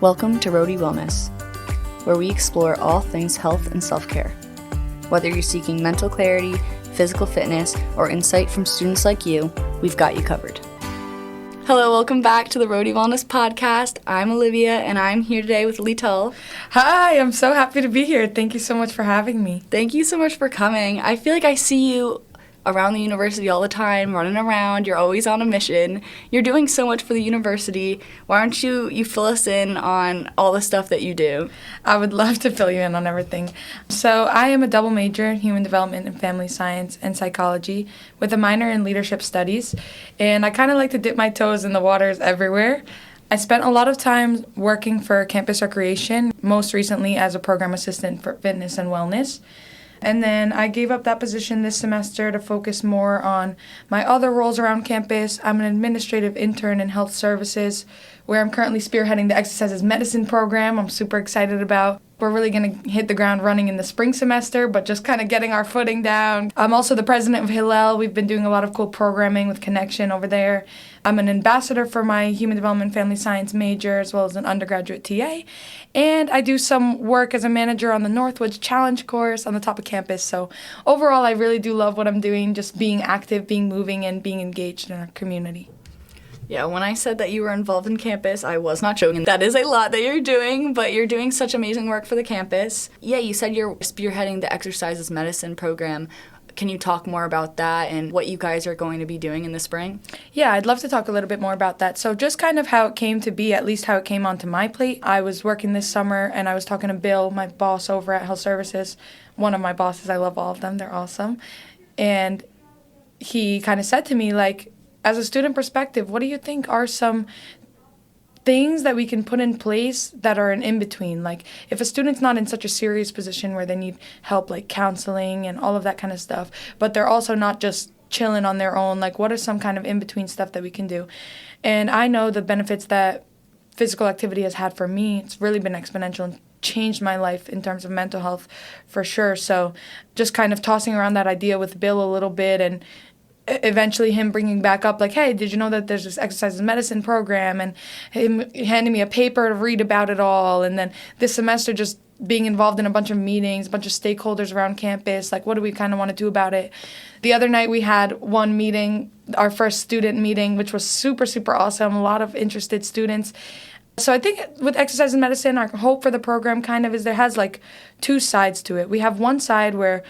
Welcome to Roadie Wellness, where we explore all things health and self-care. Whether you're seeking mental clarity, physical fitness, or insight from students like you, we've got you covered. Hello, welcome back to the Roadie Wellness Podcast. I'm Olivia, and I'm here today with Leetal. Hi, I'm so happy to be here. Thank you so much for having me. Thank you so much for coming. I feel like I see you around the university all the time, running around. You're always on a mission. You're doing so much for the university. Why don't you fill us in on all the stuff that you do? I would love to fill you in on everything. So I am a double major in human development and family science and psychology with a minor in leadership studies. And I kind of like to dip my toes in the waters everywhere. I spent a lot of time working for campus recreation, most recently as a program assistant for fitness and wellness. And then I gave up that position this semester to focus more on my other roles around campus. I'm an administrative intern in health services, where I'm currently spearheading the exercise medicine program I'm super excited about. We're really going to hit the ground running in the spring semester, but just kind of getting our footing down. I'm also the president of Leetal. We've been doing a lot of cool programming with Connection over there. I'm an ambassador for my human development and family science major, as well as an undergraduate TA. And I do some work as a manager on the Northwoods Challenge course on the top of campus. So overall, I really do love what I'm doing, just being active, being moving, and being engaged in our community. Yeah, when I said that you were involved in campus, I was not joking. That is a lot that you're doing, but you're doing such amazing work for the campus. Yeah, you said you're spearheading the exercises medicine program. Can you talk more about that and what you guys are going to be doing in the spring? Yeah, I'd love to talk a little bit more about that. So just kind of how it came to be, at least how it came onto my plate. I was working this summer and I was talking to Bill, my boss over at Health Services, one of my bosses. I love all of them. They're awesome. And he kind of said to me, like, as a student perspective, what do you think are some things that we can put in place that are an in-between? Like, if a student's not in such a serious position where they need help, like counseling and all of that kind of stuff, but they're also not just chilling on their own, like, what are some kind of in-between stuff that we can do? And I know the benefits that physical activity has had for me. It's really been exponential and changed my life in terms of mental health for sure. So just kind of tossing around that idea with Bill a little bit, and eventually him bringing back up, like, hey, did you know that there's this exercise medicine program, and him handing me a paper to read about it all, and then this semester just being involved in a bunch of meetings, a bunch of stakeholders around campus, like, what do we kind of want to do about it? The other night we had one meeting, our first student meeting, which was super, super awesome, a lot of interested students. So I think with exercise and medicine, our hope for the program kind of is there has like two sides to it. We have one side where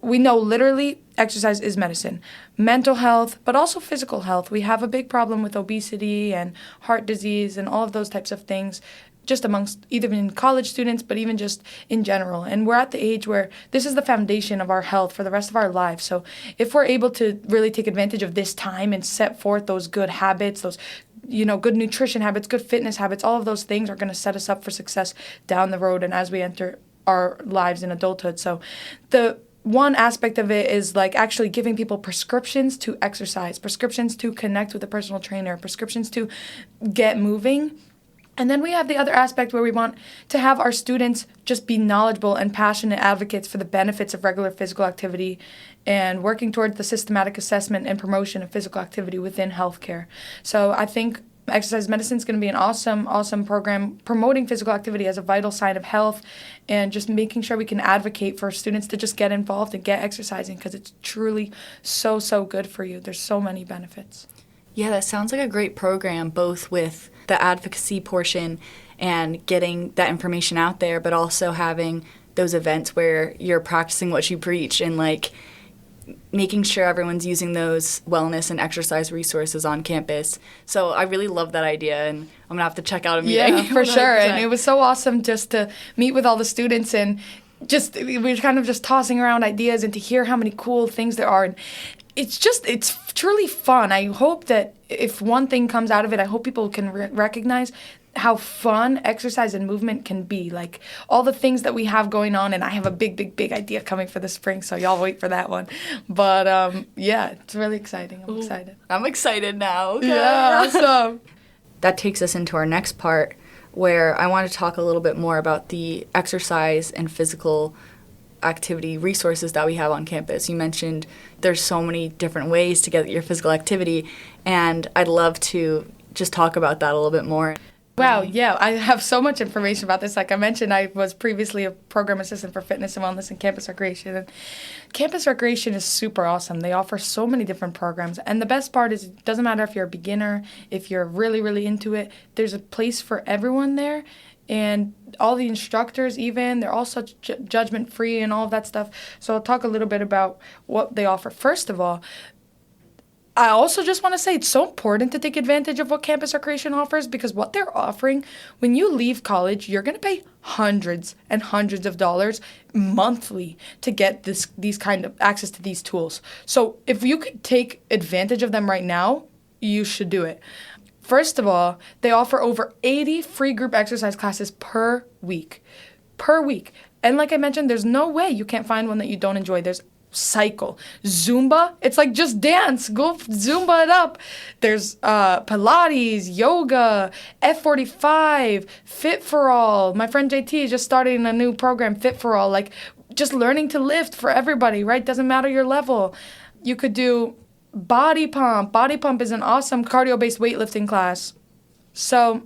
we know literally exercise is medicine, mental health, but also physical health. We have a big problem with obesity and heart disease and all of those types of things, just amongst even college students, but even just in general. And we're at the age where this is the foundation of our health for the rest of our lives. So if we're able to really take advantage of this time and set forth those good habits, those good nutrition habits, good fitness habits, all of those things are going to set us up for success down the road and as we enter our lives in adulthood. So the one aspect of it is like actually giving people prescriptions to exercise, prescriptions to connect with a personal trainer, prescriptions to get moving. And then we have the other aspect where we want to have our students just be knowledgeable and passionate advocates for the benefits of regular physical activity and working towards the systematic assessment and promotion of physical activity within healthcare. So I think exercise medicine is going to be an awesome program promoting physical activity as a vital sign of health and just making sure we can advocate for students to just get involved and get exercising because it's truly so good for you. There's so many benefits. Yeah, that sounds like a great program, both with the advocacy portion and getting that information out there, but also having those events where you're practicing what you preach and like making sure everyone's using those wellness and exercise resources on campus. So I really love that idea, and I'm going to have to check out a meeting. Yeah, for sure. And it was so awesome just to meet with all the students, and we were kind of just tossing around ideas and to hear how many cool things there are. And it's truly fun. I hope that if one thing comes out of it, I hope people can recognize how fun exercise and movement can be, like all the things that we have going on. And I have a big idea coming for the spring, so y'all wait for that one. But yeah, it's really exciting. I'm excited. I'm excited now. Okay. Yeah, awesome. That takes us into our next part, where I want to talk a little bit more about the exercise and physical activity resources that we have on campus. You mentioned there's so many different ways to get your physical activity, and I'd love to just talk about that a little bit more. Wow, yeah, I have so much information about this. Like I mentioned, I was previously a program assistant for fitness and wellness in campus recreation. And campus recreation is super awesome. They offer so many different programs. And the best part is it doesn't matter if you're a beginner, if you're really, really into it, there's a place for everyone there. And all the instructors, even, they're all such judgment free and all of that stuff. So I'll talk a little bit about what they offer. First of all, I also just want to say it's so important to take advantage of what campus recreation offers, because what they're offering, when you leave college, you're going to pay hundreds and hundreds of dollars monthly to get these kind of access to these tools. So if you could take advantage of them right now, you should do it. First of all, they offer over 80 free group exercise classes per week. Per week. And like I mentioned, there's no way you can't find one that you don't enjoy. There's cycle, Zumba, it's like just dance, go Zumba it up. There's Pilates, yoga, F45, Fit for All. My friend JT is just starting a new program, Fit for All, like just learning to lift for everybody, right? Doesn't matter your level. You could do body pump. Body pump is an awesome cardio-based weightlifting class. So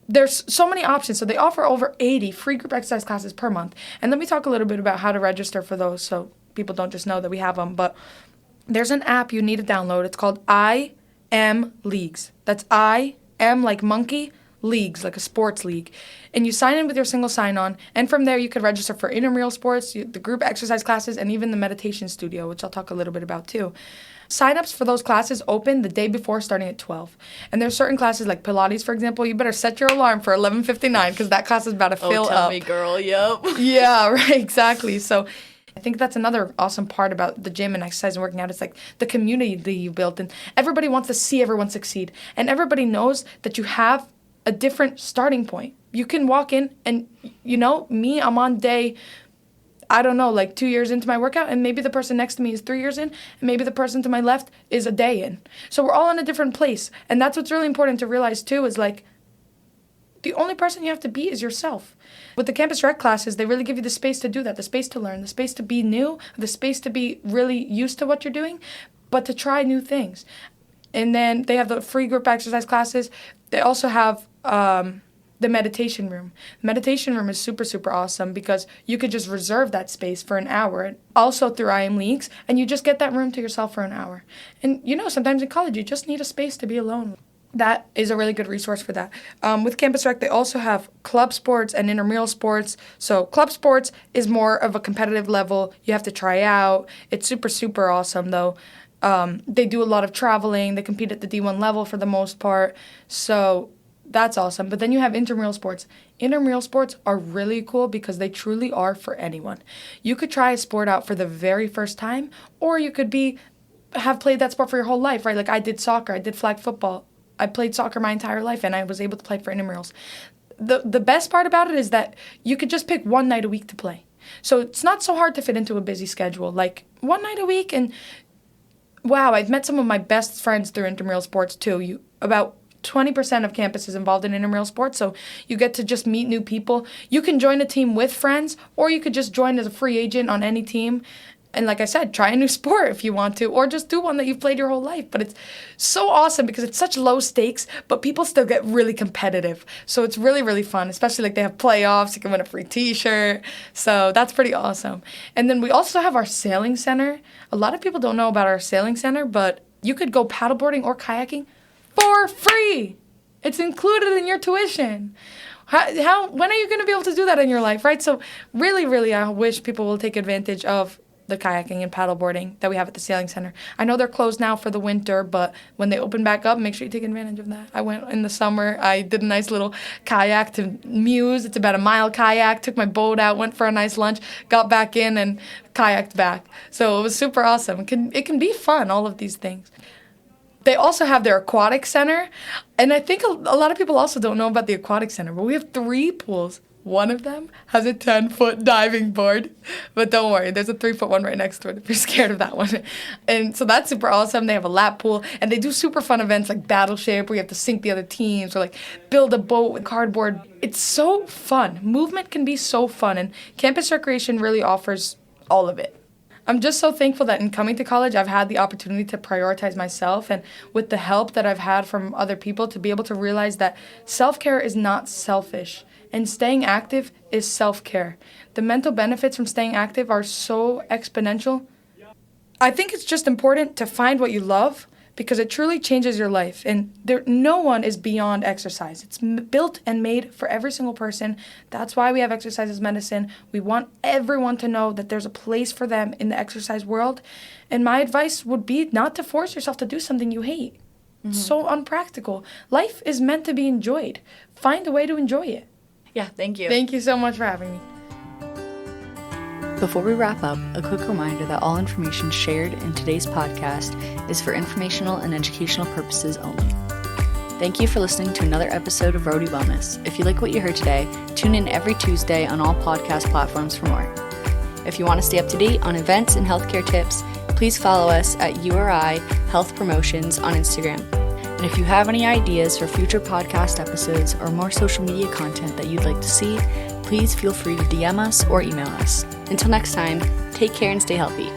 there's so many options. So they offer over 80 free group exercise classes per month. And let me talk a little bit about how to register for those so people don't just know that we have them. But there's an app you need to download. It's called I Am Leagues. That's I am like monkey, leagues, like a sports league. And you sign in with your single sign-on. And from there, you could register for intramural sports, the group exercise classes, and even the meditation studio, which I'll talk a little bit about too. Sign-ups for those classes open the day before, starting at 12. And there's certain classes like Pilates, for example, you better set your alarm for 11:59 because that class is about to fill up. Oh, tell me, girl, yep. Yeah, right, exactly. So I think that's another awesome part about the gym and exercise and working out. It's like the community that you built, and everybody wants to see everyone succeed. And everybody knows that you have a different starting point. You can walk in and, me, I'm on day, I don't know, like 2 years into my workout, and maybe the person next to me is 3 years in, and maybe the person to my left is a day in. So we're all in a different place. And that's what's really important to realize too, is like, the only person you have to be is yourself. With the campus rec classes, they really give you the space to do that, the space to learn, the space to be new, the space to be really used to what you're doing, but to try new things. And then they have the free group exercise classes. They also have the meditation room. The meditation room is super, super awesome because you could just reserve that space for an hour, also through IM Leagues, and you just get that room to yourself for an hour. And sometimes in college, you just need a space to be alone. That is a really good resource for that. With Campus Rec, they also have club sports and intramural sports. So club sports is more of a competitive level. You have to try out. It's super, super awesome, though. They do a lot of traveling. They compete at the D1 level for the most part. So that's awesome. But then you have intramural sports. Intramural sports are really cool because they truly are for anyone. You could try a sport out for the very first time, or you could have played that sport for your whole life, right? Like I did soccer, I did flag football. I played soccer my entire life, and I was able to play for intramurals. The best part about it is that you could just pick one night a week to play. So it's not so hard to fit into a busy schedule. Like one night a week, and wow, I've met some of my best friends through intramural sports too. About 20% of campus is involved in intramural sports, so you get to just meet new people. You can join a team with friends, or you could just join as a free agent on any team. And like I said, try a new sport if you want to, or just do one that you've played your whole life. But it's so awesome because it's such low stakes, but people still get really competitive. So it's really, really fun, especially like they have playoffs. You can win a free t-shirt. So that's pretty awesome. And then we also have our sailing center. A lot of people don't know about our sailing center, but you could go paddleboarding or kayaking for free. It's included in your tuition. When are you going to be able to do that in your life, right? So really, really, I wish people will take advantage of the kayaking and paddleboarding that we have at the Sailing Center. I know they're closed now for the winter, but when they open back up, make sure you take advantage of that. I went in the summer. I did a nice little kayak to Muse. It's about a mile kayak. Took my boat out, went for a nice lunch, got back in, and kayaked back. So it was super awesome. It can be fun, all of these things. They also have their aquatic center, and I think a lot of people also don't know about the aquatic center, but we have 3 pools. One of them has a 10-foot diving board, but don't worry, there's a 3-foot one right next to it if you're scared of that one. And so that's super awesome. They have a lap pool, and they do super fun events like Battleship, where you have to sink the other teams, or like build a boat with cardboard. It's so fun. Movement can be so fun, and campus recreation really offers all of it. I'm just so thankful that in coming to college, I've had the opportunity to prioritize myself, and with the help that I've had from other people to be able to realize that self-care is not selfish and staying active is self-care. The mental benefits from staying active are so exponential. I think it's just important to find what you love because it truly changes your life. And no one is beyond exercise. It's built and made for every single person. That's why we have exercise as medicine. We want everyone to know that there's a place for them in the exercise world. And my advice would be not to force yourself to do something you hate. It's so unpractical. Life is meant to be enjoyed. Find a way to enjoy it. Yeah, thank you. Thank you so much for having me. Before we wrap up, a quick reminder that all information shared in today's podcast is for informational and educational purposes only. Thank you for listening to another episode of Roadie Wellness. If you like what you heard today, tune in every Tuesday on all podcast platforms for more. If you want to stay up to date on events and healthcare tips, please follow us at URI Health Promotions on Instagram. And if you have any ideas for future podcast episodes or more social media content that you'd like to see, please feel free to DM us or email us. Until next time, take care and stay healthy.